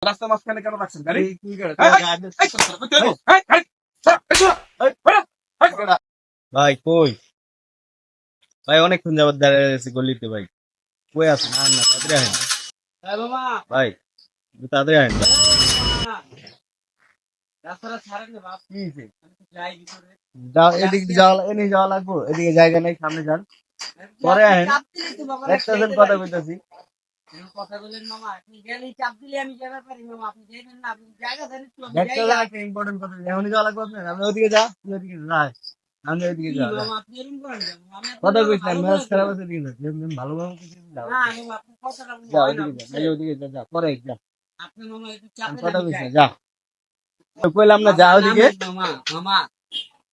রাস্তার মাঝখানে কেন রাখছেন গাড়ি? কি করে ভাই কই ভাই অনেকক্ষণ যাবত দাঁড়িয়ে আছি গলিতে ভাই কই আছেন আর না তাড়াতাড়ি আহেন ভাই তাড়াতাড়ি আহেন ভাই। কি হইছে? এদিকে যাওয়া এদিকে যাওয়া লাগবো এদিকে জায়গা নেই সামনে যান পরে আহেন একটা জন কথা কইতাছি একটা জন একটা ইম্পর্টেন্ট কথা এখনই যাওয়া লাগবে আপনার আপনি ওদিকে যা তুই ওদিকে যা আমি ওইদিকে যা কথা কইস না ম্যাচ খারাপ আছে দিকে যা ভালো ভালো কিছু যাও যা ওদিকে যা নাহলে ওদিকে যা যা পরে যা কথা কইস না যা কইলাম না যা ওদিকে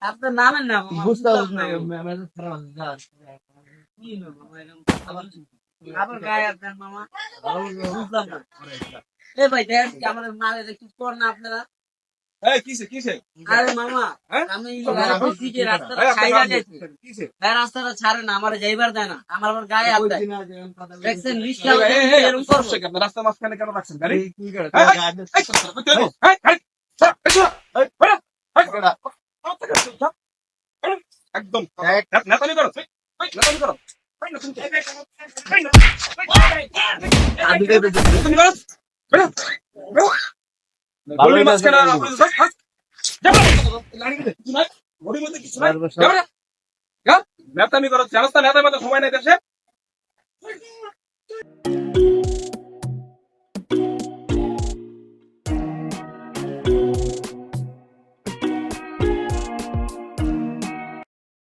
আপনার নামের না বুঝতে পারছ না ম্যাচ খারাপ আছে যা আবার গায়ে আপনার মামা বুঝলাম না এ ভাই দেখ আমাদের মারে একটু কর না আপনারা এই কিসে আরে মামা হ্যাঁ? আমি বলছি যে রাস্তাটা ছাইরা যাইছি ভাই রাস্তাটা ছাড়ে না আমার যাইবার দেয় না আমার আবার গায়ে হাত দেয় দেখছেন রিস্কা এরকম করছে রাস্তার মাঝখানে কেন রাখছেন গাড়ি? কি করে একদম নেতানি করো নেতানি করো গলির মাঝখানে নেতামি করো জানাস না নেতার মধ্যে সময় নেই দেশে